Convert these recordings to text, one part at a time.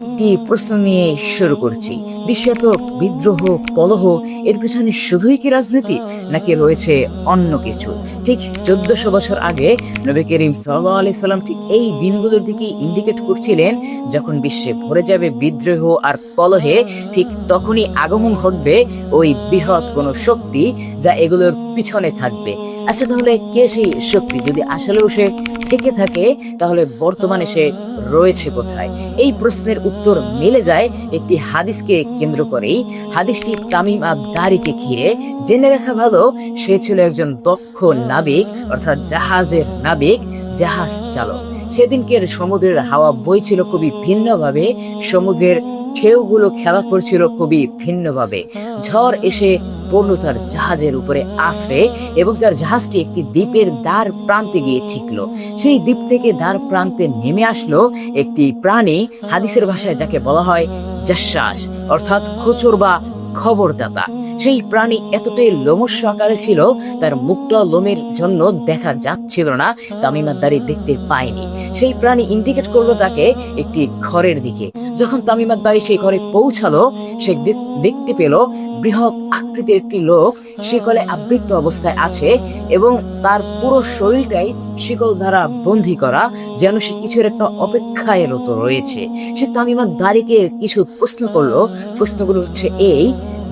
একটি প্রশ্ন নিয়ে শুরু করছি। বিশ্বে এত বিদ্রোহ, কলহ, এর পেছনে শুধুই কি রাজনীতি, নাকি রয়েছে অন্য কিছু? ঠিক 1400 বছর আগে নবী করিম সাল্লাল্লাহু আলাইহি সাল্লাম ঠিক এই দিনগুলোর দিকে ইন্ডিকেট করছিলেন, যখন বিশ্বে ভরে যাবে বিদ্রোহ আর কলহে, ঠিক তখনই আগমন ঘটবে ওই বৃহৎ কোনো শক্তি যা এগুলোর পিছনে থাকবে। আচ্ছা, তাহলে কে সেই শক্তি? যদি আসলেও সে থেকে থাকে, তাহলে বর্তমানে সে রয়েছে কোথায়? এই প্রশ্নের উত্তর মিলে যায় একটি হাদিসকে কেন্দ্র করেই। হাদিসটি তামিম আদ-দারিকে ঘিরে। জেনে রাখা ভালো, সে ছিল একজন দক্ষ নাবিক, অর্থাৎ জাহাজের নাবিক, জাহাজ চালক। সেদিনকের সমুদ্রের হাওয়া বইছিল খুবই ভিন্নভাবে, সমুদ্রের ঢেউগুলো খেলা করছিল খুবই ভিন্নভাবে। ঝড় এসে পড়ল তার জাহাজের উপরে আছড়ে, এবং তার জাহাজটি একটি দ্বীপের দ্বার প্রান্তে গিয়ে ঠেকলো। সেই দ্বীপ থেকে দ্বার প্রান্তে নেমে আসলো একটি প্রাণী, হাদিসের ভাষায় যাকে বলা হয় জাসসাস, অর্থাৎ খোঁচর বা খবরদাতা। সেই প্রাণী এতটাই লোমস্য আকারে ছিল, তার মুখটা লোমের জন্য দেখা যাচ্ছিল না, তামিম আদ-দারি দেখতে পায়নি। সেই প্রাণী ইন্ডিকেট করলো তাকে একটি ঘরের দিকে। যখন তামিম আদ-দারি সেই ঘরে পৌঁছালো, সে দেখতে পেল বৃহৎ আকৃতির একটি লোক শিকলে আবৃত অবস্থায় আছে, এবং তার পুরো শরীরটাই শিকল দ্বারা বন্দী করা, যেন সে কিছুর একটা অপেক্ষায় রত রয়েছে। সে তামিম আদ-দারিকে কিছু প্রশ্ন করলো। প্রশ্নগুলো হচ্ছে এই: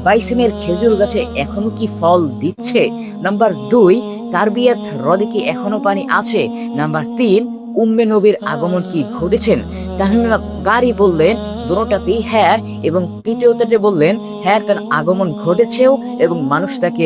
বাইসেমের খেজুর গাছে এখনো কি ফল দিচ্ছে? নাম্বার 2, তারবিয়াত হ্রদে কি এখনো পানি আছে? নাম্বার 3, উম্মে নবীর আগমন কি ঘটেছেন? তামিম আদ-দারি বললেন দুটোটাতেই হ্যাঁ, এবং তৃতীয়টাতে বললেন হ্যাঁ, তার আগমন ঘটেছেও এবং মানুষ তাকে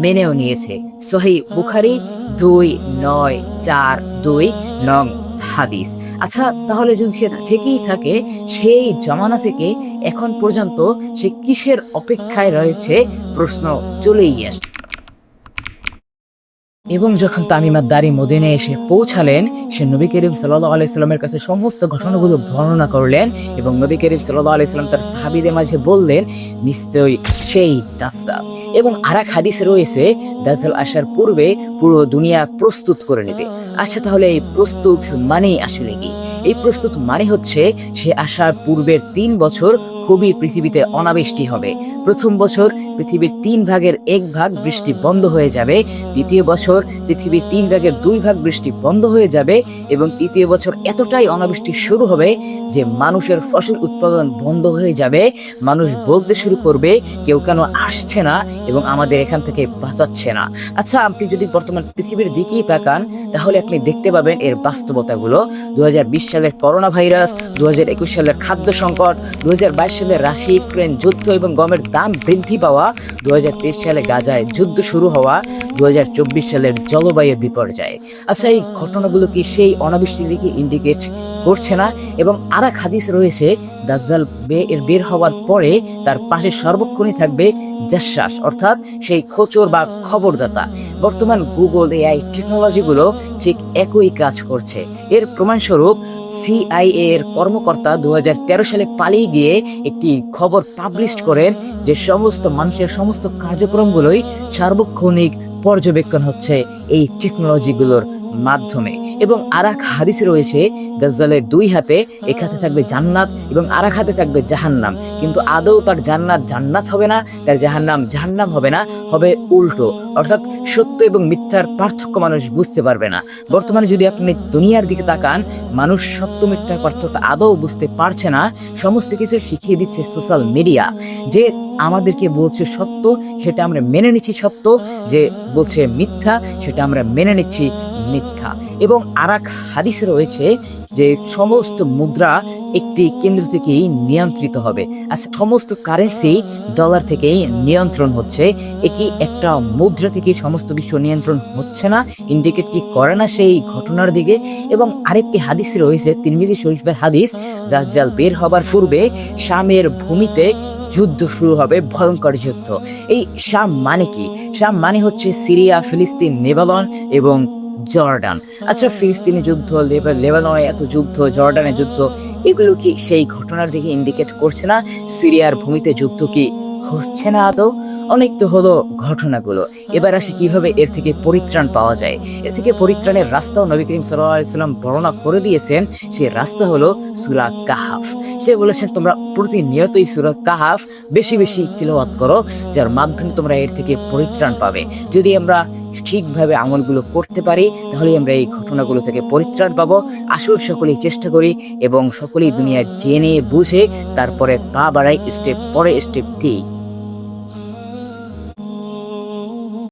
মেনেও নিয়েছে। সহিহ বুখারী 2942 নং হাদিস। আচ্ছা, তাহলে যদি সে থেকেই থাকে, সেই জমানা থেকে এখন পর্যন্ত সে কিসের অপেক্ষায় রয়েছে? প্রশ্ন চলেই আসে। এবং যখন তামিম আদ-দারি মদিনায় এসে পৌঁছালেন, সে নবী করিম সাল্লাল্লাহু আলাইহি সাল্লামের কাছে সমস্ত ঘটনাগুলো বর্ণনা করলেন, এবং নবী করিম সাল্লাল্লাহু আলাইহি সাল্লাম তার সাহাবীদের মাঝে বললেন নিশ্চয়ই সেই দাজ্জাল। এবং আরেক হাদিসে রয়েছে দাজ্জাল আসার পূর্বে পুরো দুনিয়া প্রস্তুত করে নেবে। আচ্ছা, তাহলে এই প্রস্তুত মানে আসলে কি? এই প্রস্তুত মানে হচ্ছে সে আসার পূর্বের 3 বছর খুবই পৃথিবীতে অনাবৃষ্টি হবে। প্রথম বছর পৃথিবীর 3 ভাগের 1 ভাগ বৃষ্টি বন্ধ হয়ে যাবে। দ্বিতীয় বছর পৃথিবীর 3 ভাগের 2 ভাগ বৃষ্টি বন্ধ হয়ে যাবে, এবং তৃতীয় বছর এতটাই অনাবৃষ্টি শুরু হবে যে মানুষের ফসল উৎপাদন বন্ধ হয়ে যাবে। মানুষ বলতে শুরু করবে কেউ কেন আসছে না এবং আমাদের এখান থেকে বাঁচাচ্ছে না। আচ্ছা, আপনি যদি বর্তমান পৃথিবীর দিকেই তাকান, তাহলে আপনি দেখতে পাবেন এর বাস্তবতাগুলো। 2020 সালের করোনা ভাইরাস, 2021 সালের খাদ্য সংকট, 2022 সালে রাশিয়া ইউক্রেন যুদ্ধ এবং গমের দাম বৃদ্ধি পাওয়া, 2023 সালে গাজায় যুদ্ধ শুরু হওয়া, 2024 সালের জলবায়ুর বিপর্যয়। আচ্ছা, এই ঘটনাগুলো কি সেই অনাবৃষ্টির দিকে ইন্ডিকেট করছে না? এবং আরেক হাদিস রয়েছে দাজ্জাল বের হওয়ার পরে তার পাশে সর্বক্ষণই থাকবে জাসসাস, অর্থাৎ সেই খোঁচর বা খবরদাতা। বর্তমান গুগল এআই টেকনোলজিগুলো ঠিক একই কাজ করছে। এর প্রমাণস্বরূপ সিআইএ এর কর্মকর্তা 2013 সালে পালিয়ে গিয়ে একটি খবর পাবলিশ করেন যে সমস্ত মানুষের সমস্ত কার্যক্রমগুলোই সার্বক্ষণিক পর্যবেক্ষণ হচ্ছে এই টেকনোলজিগুলোর মাধ্যমে। এবং আরেক হাদিসে রয়েছে দাজ্জালের 2 হাতে, এক হাতে থাকবে জান্নাত এবং আরেক হাতে থাকবে জাহান্নাম, কিন্তু আদৌ তার জান্নাত জান্নাত হবে না, তার জাহান্নাম জাহান্নাম হবে না, হবে উল্টো। অর্থাৎ সত্য এবং মিথ্যার পার্থক্য মানুষ বুঝতে পারবে না। বর্তমানে যদি আপনি দুনিয়ার দিকে তাকান, মানুষ সত্য মিথ্যার পার্থক্য আদৌ বুঝতে পারছে না। সমস্ত কিছু শিখিয়ে দিচ্ছে সোশ্যাল মিডিয়া। যে আমাদেরকে বলছে সত্য, সেটা আমরা মেনে নিচ্ছি সত্য, যে বলছে মিথ্যা, সেটা আমরা মেনে নিচ্ছি মিথ্যা। এবং আরেক হাদিসে রয়েছে যে সমস্ত মুদ্রা একটি কেন্দ্র থেকেই নিয়ন্ত্রিত হবে। আচ্ছা, সমস্ত কারেন্সি ডলার থেকেই নিয়ন্ত্রণ হচ্ছে, একই একটা মুদ্রা থেকে সমস্ত বিশ্ব নিয়ন্ত্রণ হচ্ছে না? ইন্ডিকেট কি করে না সেই ঘটনার দিকে? এবং আরেকটি হাদিস রয়েছে তিরমিজি শরীফের হাদিস, দাজ্জাল বের হবার পূর্বে শামের ভূমিতে যুদ্ধ শুরু হবে, ভয়ঙ্কর যুদ্ধ। এই শাম মানে কি? শাম মানে হচ্ছে সিরিয়া, ফিলিস্তিন, লেবানন এবং জর্ডান। আচ্ছা, ফিলিস্তিনি যুদ্ধ, লেবাননে এত যুদ্ধ, জর্ডানের যুদ্ধ, এগুলো কি সেই ঘটনার দিকে ইন্ডিকেট করছে না? সিরিয়ার ভূমিতে যুদ্ধ কি হচ্ছে না আদৌ? অনেক তো হলো ঘটনাগুলো। এবার আসে কিভাবে এর থেকে পরিত্রাণ পাওয়া যায়। এর থেকে পরিত্রাণের রাস্তাও নবী করিম সাল্লাল্লাহু আলাইহি সাল্লাম বর্ণনা করে দিয়েছেন। সেই রাস্তা হলো সূরা কাহাফ। সে বলেছেন তোমরা প্রতিনিয়তই সূরা কাহাফ বেশি বেশি তিলাওয়াত করো, যার মাধ্যমে তোমরা এর থেকে পরিত্রাণ পাবে। যদি আমরা ঠিকভাবে আমলগুলো করতে পারি তাহলে আমরা এই ঘটনাগুলো থেকে পরিত্রাণ পাবো। আসল সকলেই চেষ্টা করি এবং সকলেই দুনিয়া জেনে বুঝে তারপরে পা বাড়াই, স্টেপ পরে স্টেপ দিই।